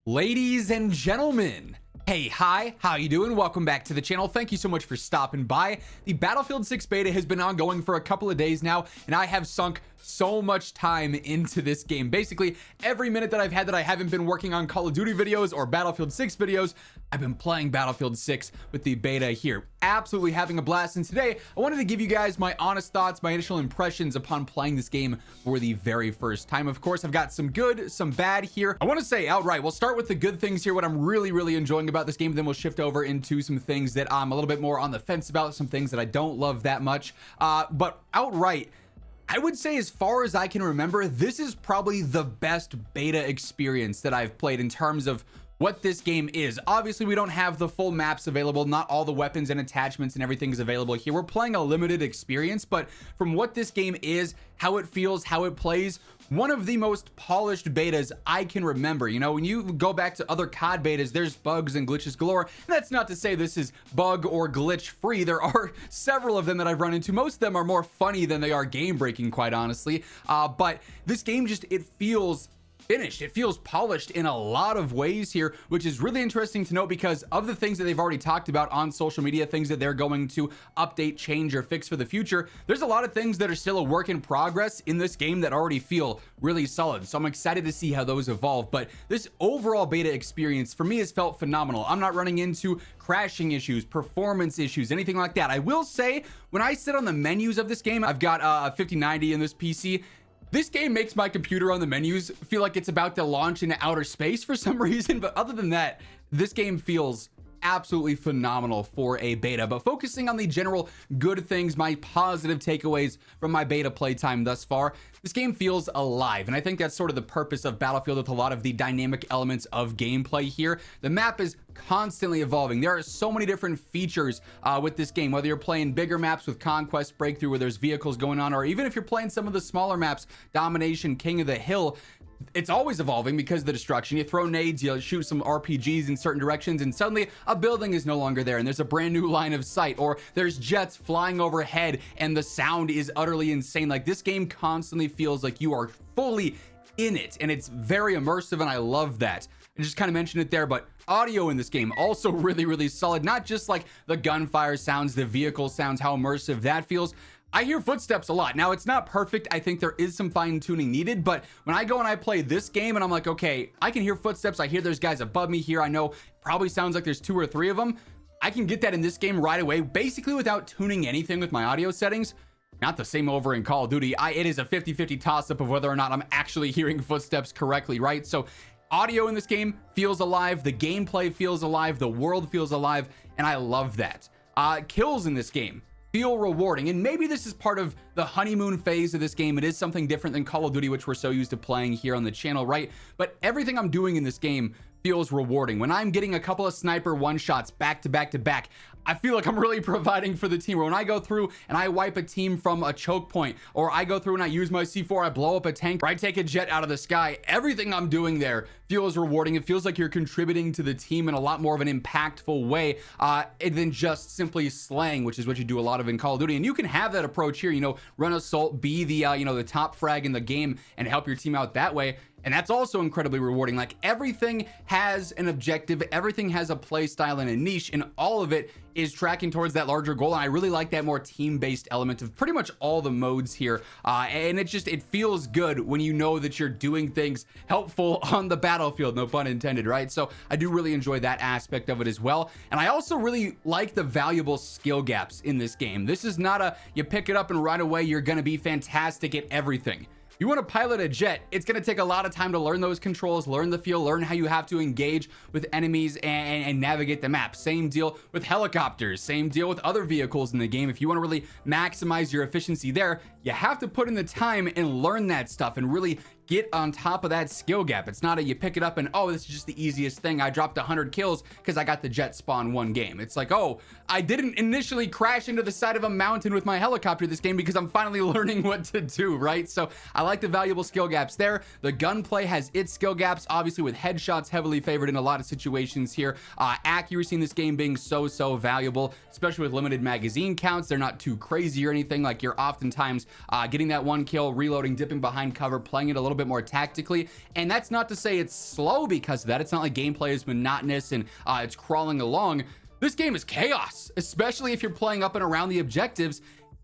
Ladies and gentlemen, hey, hi, how you doing? Welcome back to the channel. Thank you so much for stopping by. The Battlefield 6 beta has been ongoing for a couple of days now, and I have sunk so much time into this game. Basically, every minute that I've had that I haven't been working on Call of Duty videos or Battlefield 6 videos, I've been playing Battlefield 6 with the beta here. Absolutely having a blast. And today, I wanted to give you guys my honest thoughts, my initial impressions upon playing this game for the very first time. Of course, I've got some good, some bad here. I want to say outright, we'll start with the good things here, what I'm really enjoying about this game, then we'll shift over into some things that I'm a little bit more on the fence about, some things that I don't love that much. But outright, I would say, as far as I can remember, this is probably the best beta experience that I've played in terms of what this game is. Obviously, we don't have the full maps available. Not all the weapons and attachments and everything is available here. We're playing a limited experience, but from what this game is, how it feels, how it plays, one of the most polished betas I can remember. You know, when you go back to other COD betas, there's bugs and glitches galore. And that's not to say this is bug or glitch free. There are several of them that I've run into. Most of them are more funny than they are game breaking, quite honestly. But this game just, it feels finished. It feels polished in a lot of ways here, which is really interesting to note because of the things that they've already talked about on social media, things that they're going to update, change, or fix for the future. There's a lot of things that are still a work in progress in this game that already feel really solid. So I'm excited to see how those evolve. But this overall beta experience for me has felt phenomenal. I'm not running into crashing issues, performance issues, anything like that. I will say, when I sit on the menus of this game, I've got a 5090 in this PC. This game makes my computer on the menus feel like it's about to launch into outer space for some reason. But other than that, this game feels absolutely phenomenal for a beta. But focusing on the general good things, my positive takeaways from my beta playtime thus far, this game feels alive. And I think that's sort of the purpose of Battlefield with a lot of the dynamic elements of gameplay here. The map is constantly evolving. There are so many different features with this game, whether you're playing bigger maps with Conquest, Breakthrough, where there's vehicles going on, or even if you're playing some of the smaller maps, Domination, King of the Hill, it's always evolving because of the destruction. You throw nades, you shoot some RPGs in certain directions, and suddenly a building is no longer there and there's a brand new line of sight, or there's jets flying overhead and the sound is utterly insane. Like, this game constantly feels like you are fully in it, and it's very immersive, and I love that. I just kind of mentioned it there, but audio in this game also really solid. Not just like the gunfire sounds, the vehicle sounds, how immersive that feels. I hear footsteps a lot. Now, it's not perfect. I think there is some fine tuning needed, but when I go and I play this game and I'm like, okay, I can hear footsteps. I hear there's guys above me here. I know probably sounds like there's 2 or 3 of them. I can get that in this game right away, basically without tuning anything with my audio settings. Not the same over in Call of Duty. It is a 50-50 toss-up of whether or not I'm actually hearing footsteps correctly, right? So audio in this game feels alive. The gameplay feels alive. The world feels alive, and I love that. Kills in this game feel rewarding, and maybe this is part of the honeymoon phase of this game. It is something different than Call of Duty, which we're so used to playing here on the channel, right? But everything I'm doing in this game feels rewarding. When I'm getting a couple of sniper one-shots back to back to back, I feel like I'm really providing for the team. Or when I go through and I wipe a team from a choke point, or I go through and I use my C4, I blow up a tank, or I take a jet out of the sky, everything I'm doing there feels rewarding. It feels like you're contributing to the team in a lot more of an impactful way than just simply slaying, which is what you do a lot of in Call of Duty. And you can have that approach here, you know, run assault, be the the top frag in the game and help your team out that way. And that's also incredibly rewarding. Like, everything has an objective, everything has a play style and a niche, and all of it is tracking towards that larger goal. And I really like that more team-based element of pretty much all the modes here. And it feels good when you know that you're doing things helpful on the battlefield, no pun intended, right? So I do really enjoy that aspect of it as well. And I also really like the valuable skill gaps in this game. This is not a, you pick it up and right away you're gonna be fantastic at everything. You want to pilot a jet, it's going to take a lot of time to learn those controls, learn the feel, learn how you have to engage with enemies and navigate the map. Same deal with helicopters, same deal with other vehicles in the game. If you want to really maximize your efficiency there, you have to put in the time and learn that stuff and really get on top of that skill gap. It's not a you pick it up and, oh, this is just the easiest thing. I dropped 100 kills because I got the jet spawn one game. It's like, oh, I didn't initially crash into the side of a mountain with my helicopter this game because I'm finally learning what to do, right? So I like the valuable skill gaps there. The gunplay has its skill gaps, obviously with headshots heavily favored in a lot of situations here. Accuracy in this game being so valuable, especially with limited magazine counts. They're not too crazy or anything. Like, you're oftentimes getting that one kill, reloading, dipping behind cover, playing it a little bit more tactically. And that's not to say it's slow because of that. It's not like gameplay is monotonous and it's crawling along. This game is chaos, especially if you're playing up and around the objectives.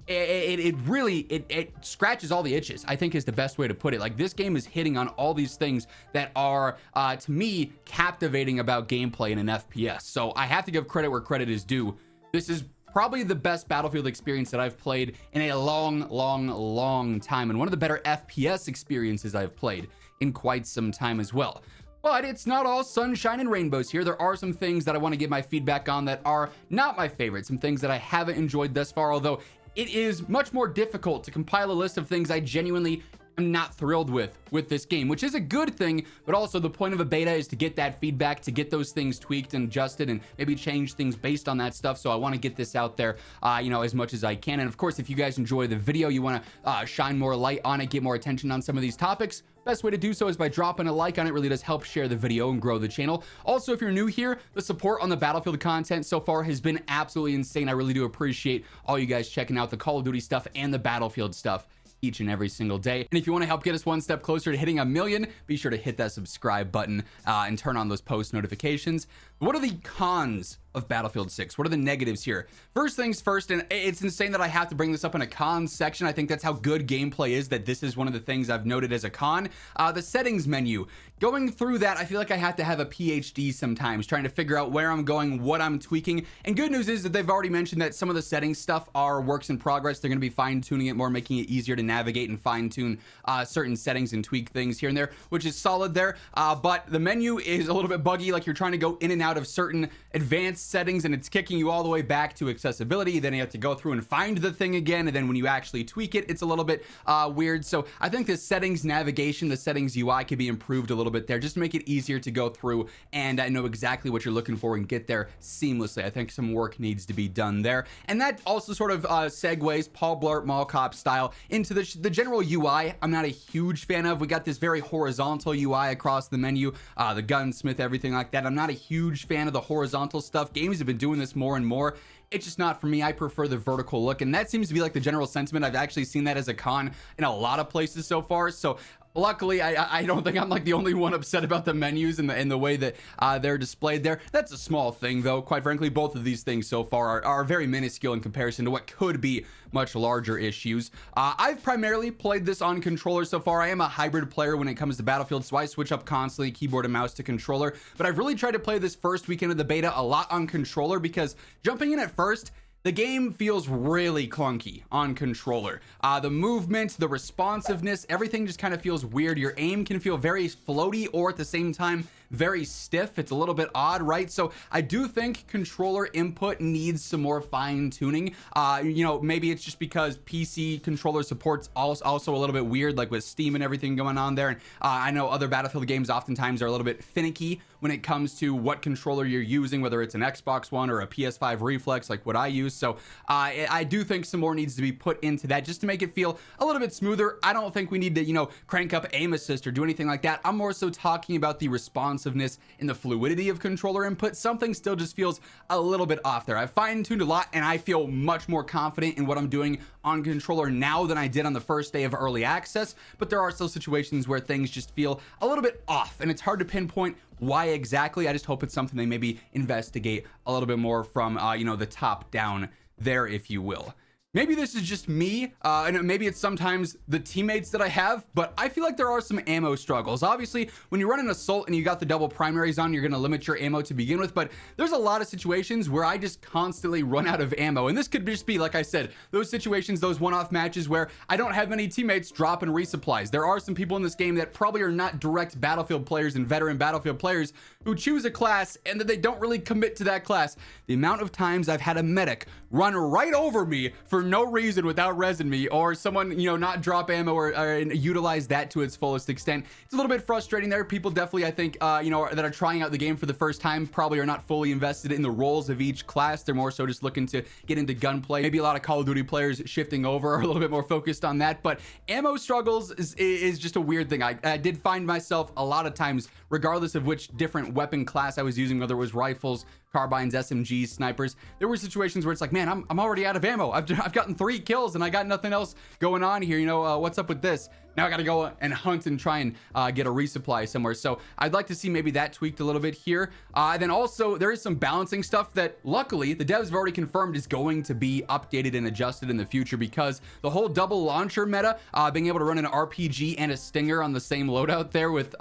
It really scratches all the itches, I think is the best way to put it. Like, this game is hitting on all these things that are to me captivating about gameplay in an FPS. So I have to give credit where credit is due. This is probably the best Battlefield experience that I've played in a long time, and one of the better FPS experiences I've played in quite some time as well. But it's not all sunshine and rainbows here. There are some things that I want to give my feedback on that are not my favorite, some things that I haven't enjoyed thus far, although it is much more difficult to compile a list of things I genuinely am not thrilled with this game, which is a good thing, but also the point of a beta is to get that feedback, to get those things tweaked and adjusted and maybe change things based on that stuff. So I want to get this out there, you know, as much as I can. And of course, if you guys enjoy the video, you want to shine more light on it, get more attention on some of these topics, best way to do so is by dropping a like on it. Really does help share the video and grow the channel. Also, if you're new here, the support on the Battlefield content so far has been absolutely insane. I really do appreciate all you guys checking out the Call of Duty stuff and the Battlefield stuff each and every single day. And if you want to help get us one step closer to hitting 1 million, be sure to hit that subscribe button and turn on those post notifications. What are the cons of Battlefield 6? What are the negatives here? First things first, and it's insane that I have to bring this up in a cons section. I think that's how good gameplay is, that this is one of the things I've noted as a con. The settings menu. Going through that, I feel like I have to have a PhD sometimes, trying to figure out where I'm going, what I'm tweaking. And good news is that they've already mentioned that some of the settings stuff are works in progress. They're going to be fine-tuning it more, making it easier to navigate and fine-tune certain settings and tweak things here and there, which is solid there. But the menu is a little bit buggy, like you're trying to go in and out of certain advanced settings and it's kicking you all the way back to accessibility. Then you have to go through and find the thing again, and then when you actually tweak it, it's a little bit weird. So I think the settings navigation, the settings UI could be improved a little bit there, just to make it easier to go through and know exactly what you're looking for and get there seamlessly. I think some work needs to be done there. And that also sort of segues Paul Blart Mall Cop style into the general UI. I'm not a huge fan of. We got this very horizontal UI across the menu, the gunsmith, everything like that. I'm not a huge fan of the horizontal stuff. Games have been doing this more and more. It's just not for me. I prefer the vertical look, and that seems to be like the general sentiment. I've actually seen that as a con in a lot of places so far. So luckily, I don't think I'm like the only one upset about the menus and the way that they're displayed there. That's a small thing, though. Quite frankly, both of these things so far are very minuscule in comparison to what could be much larger issues. I've primarily played this on controller so far. I am a hybrid player when it comes to Battlefield, so I switch up constantly keyboard and mouse to controller. But I've really tried to play this first weekend of the beta a lot on controller, because jumping in at first, the game feels really clunky on controller. The movement, the responsiveness, everything just kind of feels weird. Your aim can feel very floaty or at the same time very stiff. It's a little bit odd, right? So I do think controller input needs some more fine tuning. You know, maybe it's just because PC controller support's also a little bit weird, like with Steam and everything going on there. And I know other Battlefield games oftentimes are a little bit finicky when it comes to what controller you're using, whether it's an Xbox One or a PS5 Reflex like what I use. So I do think some more needs to be put into that just to make it feel a little bit smoother. I don't think we need to, you know, crank up aim assist or do anything like that. I'm more so talking about the responsiveness and the fluidity of controller input. Something still just feels a little bit off there. I've fine-tuned a lot, and I feel much more confident in what I'm doing on controller now than I did on the first day of early access, but there are still situations where things just feel a little bit off, and it's hard to pinpoint why exactly. I just hope it's something they maybe investigate a little bit more from you know, the top down there, if you will. Maybe this is just me, and maybe it's sometimes the teammates that I have, but I feel like there are some ammo struggles. Obviously, when you run an assault and you got the double primaries on, you're going to limit your ammo to begin with, but there's a lot of situations where I just constantly run out of ammo, and this could just be, like I said, those situations, those one-off matches where I don't have many teammates dropping resupplies. There are some people in this game that probably are not direct Battlefield players and veteran Battlefield players who choose a class and that they don't really commit to that class. The amount of times I've had a medic run right over me for no reason without resin me, or someone, you know, not drop ammo or utilize that to its fullest extent. It's a little bit frustrating there. People definitely, I think, you know, that are trying out the game for the first time probably are not fully invested in the roles of each class. They're more so just looking to get into gunplay. Maybe a lot of Call of Duty players shifting over are a little bit more focused on that, but ammo struggles is just a weird thing. I did find myself a lot of times, regardless of which different weapon class I was using, whether it was rifles, carbines, SMGs, snipers, there were situations where it's like, man, I'm already out of ammo. I've gotten 3 kills and I got nothing else going on here. You know, what's up with this? Now I got to go and hunt and try and get a resupply somewhere. So I'd like to see maybe that tweaked a little bit here. Then also there is some balancing stuff that luckily the devs have already confirmed is going to be updated and adjusted in the future, because the whole double launcher meta, being able to run an RPG and a Stinger on the same loadout there with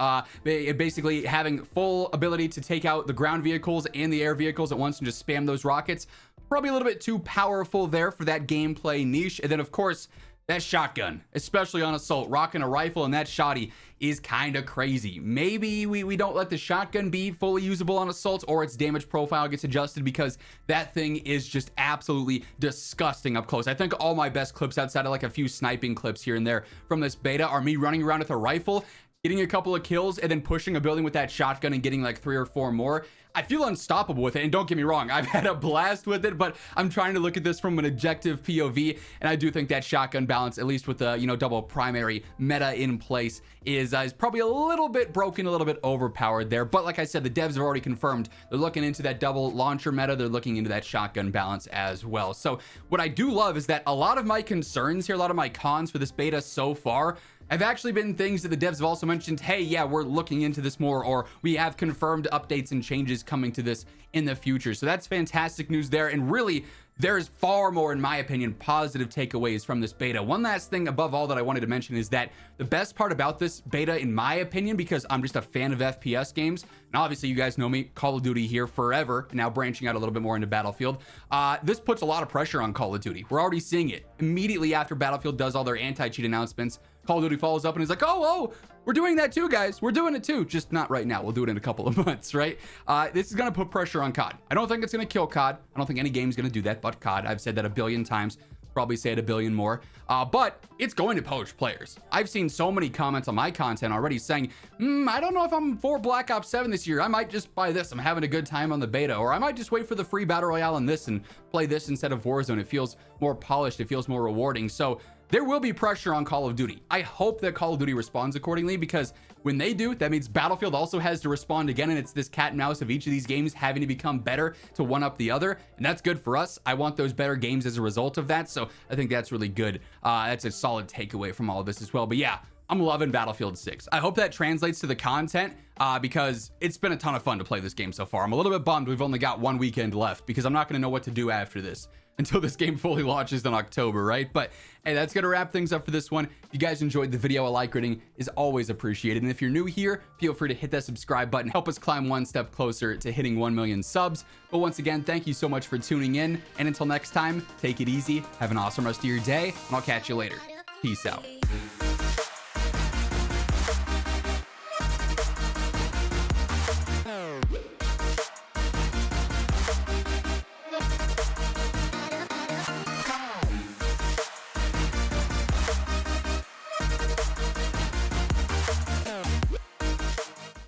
basically having full ability to take out the ground vehicles and the air vehicles at once and just spam those rockets, probably a little bit too powerful there for that gameplay niche. And then of course, that shotgun, especially on assault, rocking a rifle and that shotty is kind of crazy. Maybe we don't let the shotgun be fully usable on assault, or its damage profile gets adjusted, because that thing is just absolutely disgusting up close. I think all my best clips outside of like a few sniping clips here and there from this beta are me running around with a rifle, getting a couple of kills, and then pushing a building with that shotgun and getting like 3 or 4 more. I feel unstoppable with it, and don't get me wrong, I've had a blast with it, but I'm trying to look at this from an objective POV, and I do think that shotgun balance, at least with the double primary meta in place, is probably a little bit broken, a little bit overpowered there. But like I said, the devs have already confirmed they're looking into that double launcher meta, they're looking into that shotgun balance as well. So what I do love is that a lot of my concerns here, a lot of my cons for this beta so far, have actually been things that the devs have also mentioned. Hey, yeah, we're looking into this more, or we have confirmed updates and changes coming to this in the future. So that's fantastic news there. And really, there's far more, in my opinion, positive takeaways from this beta. One last thing above all that I wanted to mention is that the best part about this beta, in my opinion, because I'm just a fan of FPS games, and obviously you guys know me, Call of Duty here forever, now branching out a little bit more into Battlefield, this puts a lot of pressure on Call of Duty. We're already seeing it. Immediately after Battlefield does all their anti-cheat announcements, Call of Duty follows up and is like, oh, we're doing that too, guys. We're doing it too. Just not right now. We'll do it in a couple of months, right? This is going to put pressure on COD. I don't think it's going to kill COD. I don't think any game's going to do that but COD. I've said that a billion times. Probably say it a billion more. But it's going to poach players. I've seen so many comments on my content already saying, I don't know if I'm for Black Ops 7 this year. I might just buy this. I'm having a good time on the beta. Or I might just wait for the free Battle Royale on this and play this instead of Warzone. It feels more polished. It feels more rewarding. So there will be pressure on Call of Duty. I hope that Call of Duty responds accordingly, because when they do, that means Battlefield also has to respond again, and it's this cat and mouse of each of these games having to become better to one up the other, and that's good for us. I want those better games as a result of that, so I think that's really good. That's a solid takeaway from all of this as well. But yeah, I'm loving Battlefield 6. I hope that translates to the content, because it's been a ton of fun to play this game so far. I'm a little bit bummed we've only got one weekend left, because I'm not going to know what to do after this until this game fully launches in October, right? But hey, that's gonna wrap things up for this one. If you guys enjoyed the video, a like rating is always appreciated. And if you're new here, feel free to hit that subscribe button. Help us climb one step closer to hitting 1 million subs. But once again, thank you so much for tuning in. And until next time, take it easy, have an awesome rest of your day, and I'll catch you later. Peace out.